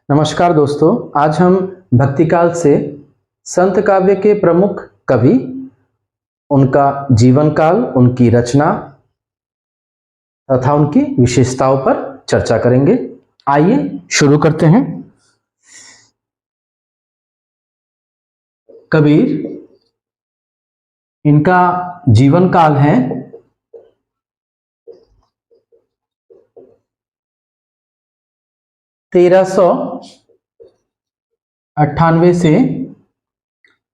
नमस्कार दोस्तों, आज हम भक्तिकाल से संत काव्य के प्रमुख कवि, उनका जीवन काल, उनकी रचना तथा उनकी विशेषताओं पर चर्चा करेंगे। आइए शुरू करते हैं। कबीर, इनका जीवन काल है 1398 से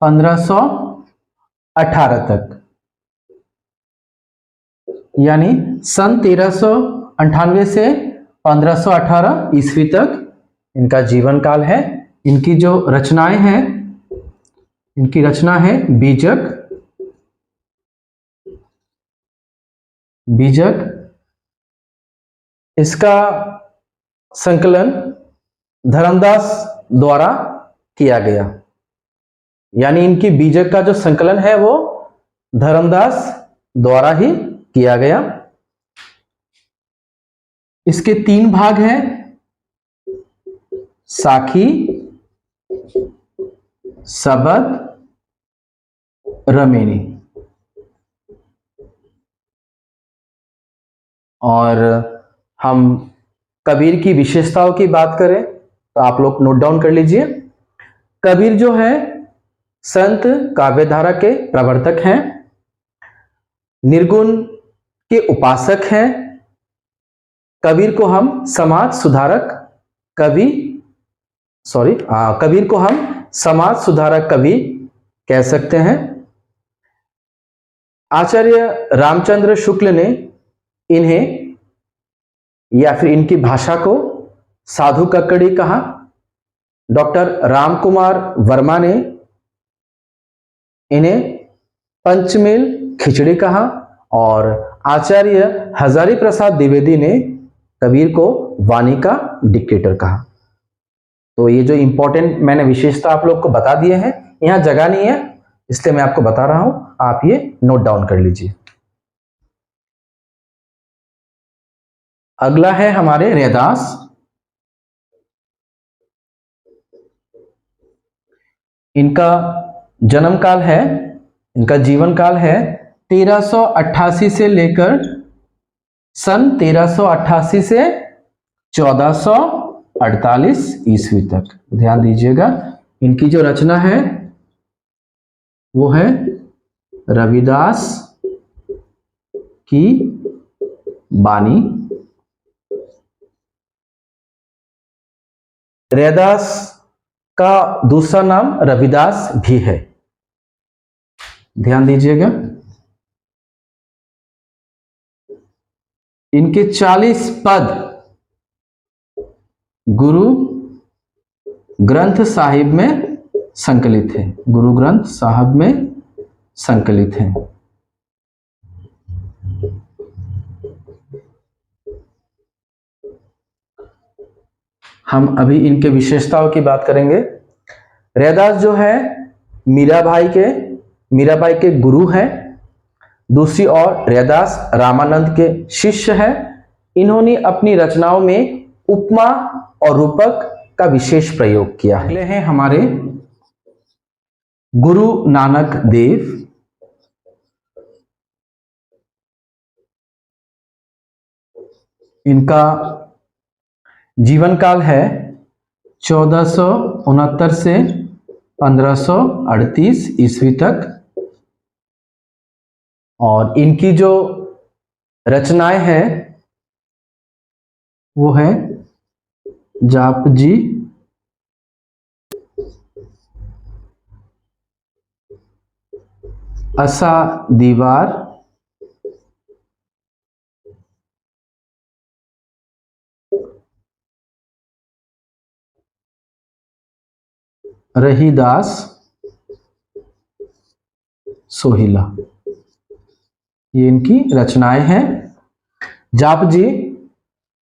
1518 तक, यानी सन 1398 से 1518 ईस्वी तक इनका जीवन काल है। इनकी जो रचनाएं हैं, इनकी रचना है बीजक। इसका संकलन धर्मदास द्वारा किया गया, यानी इनकी बीजक का जो संकलन है वो धर्मदास द्वारा ही किया गया। इसके 3 भाग हैं, साखी, सबद, रमेनी। और हम कबीर की विशेषताओं की बात करें तो आप लोग नोट डाउन कर लीजिए। कबीर जो है संत काव्यधारा के प्रवर्तक हैं, निर्गुण के उपासक हैं। कबीर को हम समाज सुधारक कवि कह सकते हैं। आचार्य रामचंद्र शुक्ल ने इन्हें या फिर इनकी भाषा को साधु कक्कड़ी कहा। डॉक्टर रामकुमार वर्मा ने इन्हें पंचमेल खिचड़ी कहा और आचार्य हजारी प्रसाद द्विवेदी ने कबीर को वाणी का डिक्टेटर कहा। तो ये जो इंपॉर्टेंट मैंने विशेषता आप लोग को बता दिए हैं, यहां जगह नहीं है इसलिए मैं आपको बता रहा हूं, आप ये नोट डाउन कर लीजिए। अगला है हमारे रैदास। इनका जन्म काल है, इनका जीवन काल है 1388 से लेकर सन 1388 से 1448 ईस्वी तक। ध्यान दीजिएगा, इनकी जो रचना है वो है रविदास की बानी। रैदास का दूसरा नाम रविदास भी है, ध्यान दीजिएगा। इनके 40 पद गुरु ग्रंथ साहिब में संकलित है, गुरु ग्रंथ साहिब में संकलित है। हम अभी इनके विशेषताओं की बात करेंगे। रैदास जो है मीराबाई के गुरु हैं। दूसरी ओर रैदास रामानंद के शिष्य हैं। इन्होंने अपनी रचनाओं में उपमा और रूपक का विशेष प्रयोग किया है। अगले हैं हमारे गुरु नानक देव। इनका जीवन काल है 1469 से 1538 ईस्वी तक और इनकी जो रचनाएं हैं वो है जापजी, असा दीवार, रहीदास, सोहिला। ये इनकी रचनाएं हैं। जापजी,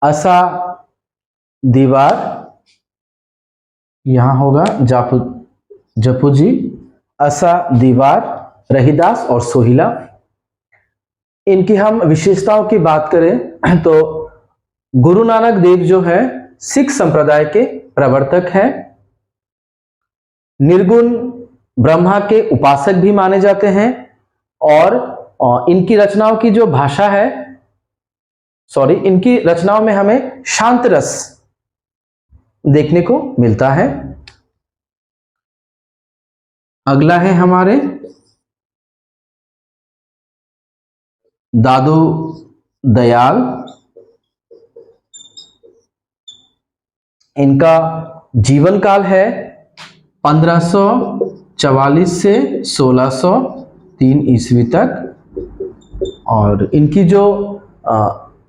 असा दीवार, यहां होगा जपुजी, असा दीवार, रहीदास और सोहिला। इनकी हम विशेषताओं की बात करें तो गुरु नानक देव जो है सिख संप्रदाय के प्रवर्तक हैं। निर्गुण ब्रह्मा के उपासक भी माने जाते हैं और इनकी रचनाओं की जो भाषा है, इनकी रचनाओं में हमें शांत रस देखने को मिलता है। अगला है हमारे दादू दयाल। इनका जीवन काल है 1544 से 1603 ईस्वी तक और इनकी जो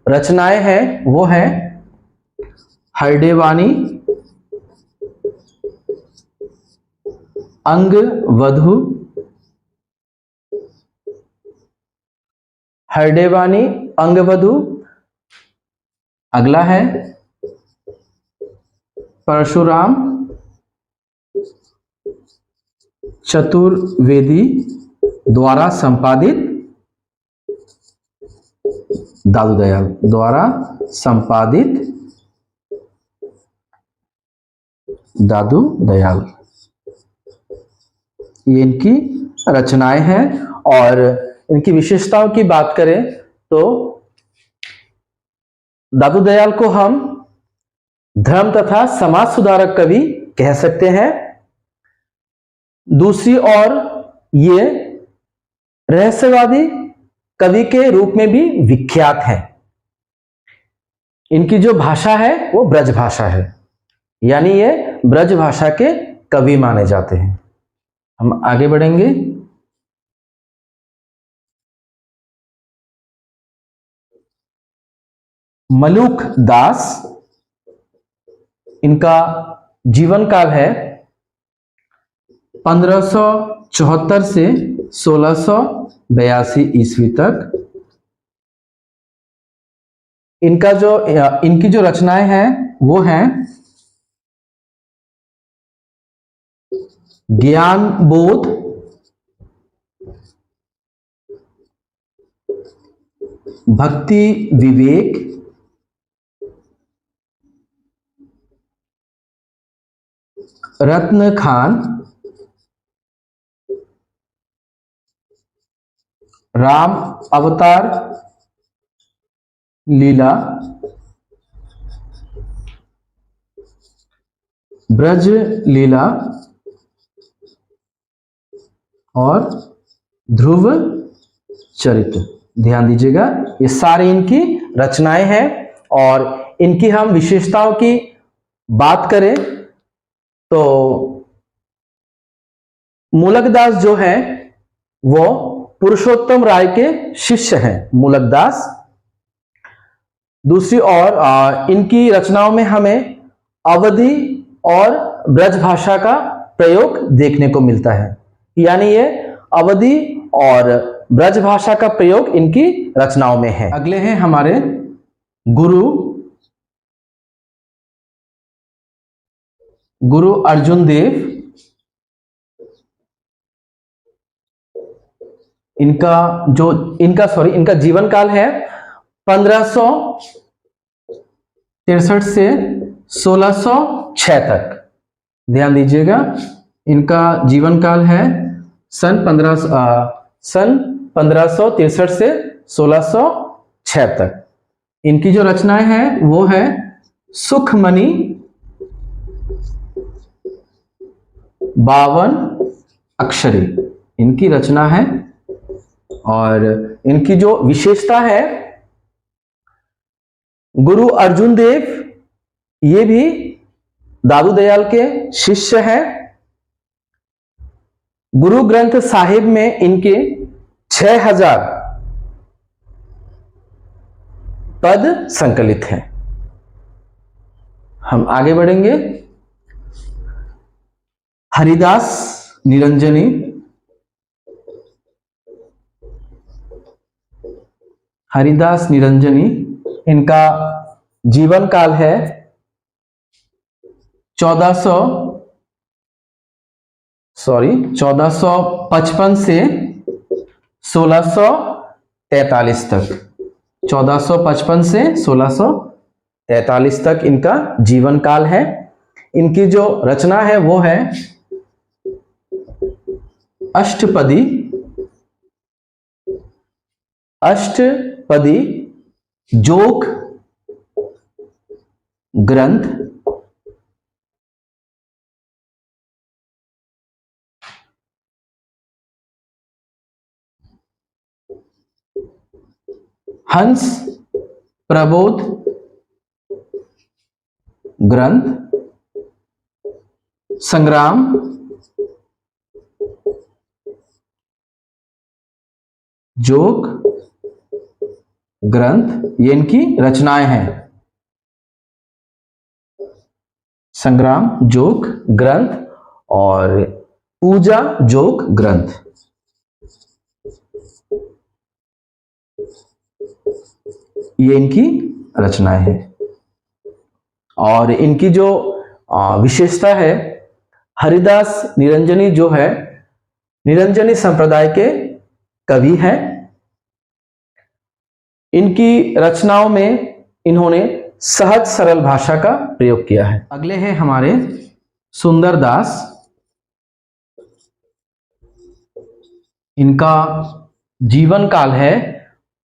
रचनाएं हैं वो है हरडेवानी, अंगवधु, हरडेवानी, अंगवधु। अगला है परशुराम चतुर्वेदी द्वारा संपादित, दादू दयाल द्वारा संपादित दादू दयाल, ये इनकी रचनाएं हैं। और इनकी विशेषताओं की बात करें तो दादू दयाल को हम धर्म तथा समाज सुधारक कवि कह सकते हैं। दूसरी ओर ये रहस्यवादी कवि के रूप में भी विख्यात हैं। इनकी जो भाषा है वो ब्रज भाषा है, यानी ये ब्रज भाषा के कवि माने जाते हैं। हम आगे बढ़ेंगे। मलुक दास, इनका जीवन काल है 1574 से 1682 ईस्वी तक। इनकी जो रचनाएं हैं वो हैं ज्ञान बोध, भक्ति विवेक, रत्न खान, राम अवतार लीला, ब्रज लीला और ध्रुव चरित्र। ध्यान दीजिएगा, ये सारी इनकी रचनाएं हैं। और इनकी हम विशेषताओं की बात करें तो मूलकदास जो है वो पुरुषोत्तम राय के शिष्य हैं, मूलकदास। दूसरी ओर इनकी रचनाओं में हमें अवधी और ब्रज भाषा का प्रयोग देखने को मिलता है, यानी ये अवधी और ब्रज भाषा का प्रयोग इनकी रचनाओं में है। अगले हैं हमारे गुरु अर्जुन देव। इनका जीवन काल है 1563 से 1606 तक। ध्यान दीजिएगा, इनका जीवन काल है सन 1563 से 1606 तक। इनकी जो रचनाएं हैं वो है सुखमणि, 52 अक्षरी इनकी रचना है। और इनकी जो विशेषता है, गुरु अर्जुन देव ये भी दादू दयाल के शिष्य हैं। गुरु ग्रंथ साहिब में इनके 6000 पद संकलित हैं। हम आगे बढ़ेंगे। हरिदास निरंजनी, इनका जीवन काल है 1455 से 1643 तक। 1455 से 1643 43 तक इनका जीवन काल है। इनकी जो रचना है वो है अष्टपदी जोग ग्रंथ, हंस प्रबोध ग्रंथ, संग्राम जोग ग्रंथ, ये इनकी रचनाएं हैं। संग्राम जोग ग्रंथ और पूजा जोग ग्रंथ, ये इनकी रचनाएं हैं। और इनकी जो विशेषता है, हरिदास निरंजनी जो है निरंजनी संप्रदाय के कवि हैं। इनकी रचनाओं में इन्होंने सहज सरल भाषा का प्रयोग किया है। अगले हैं हमारे सुंदरदास। इनका जीवन काल है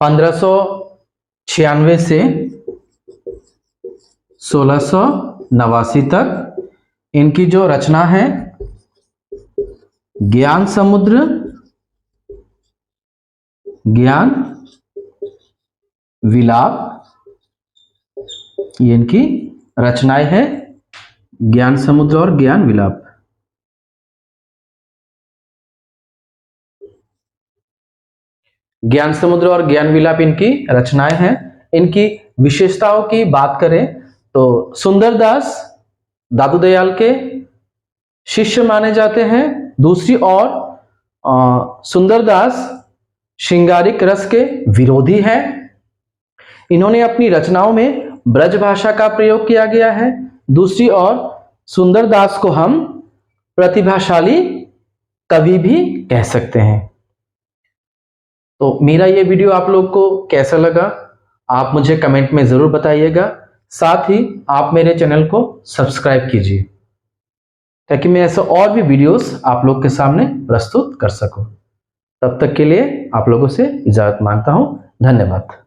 1596 से 1689 तक। इनकी जो रचना है ज्ञान समुद्र, ज्ञान विलाप, ये इनकी रचनाएं हैं। ज्ञान समुद्र और ज्ञान विलाप। ज्ञान समुद्र और ज्ञान विलाप इनकी रचनाएं हैं। इनकी विशेषताओं की बात करें तो सुंदरदास दादू दयाल के शिष्य माने जाते हैं। दूसरी ओर सुंदरदास श्रृंगारिक रस के विरोधी हैं। इन्होंने अपनी रचनाओं में ब्रज भाषा का प्रयोग किया गया है। दूसरी ओर सुंदरदास को हम प्रतिभाशाली कवि भी कह सकते हैं। तो मेरा ये वीडियो आप लोग को कैसा लगा आप मुझे कमेंट में जरूर बताइएगा। साथ ही आप मेरे चैनल को सब्सक्राइब कीजिए ताकि मैं ऐसे और भी वीडियोस आप लोग के सामने प्रस्तुत कर सकूं। तब तक के लिए आप लोगों से इजाजत मांगता हूं। धन्यवाद।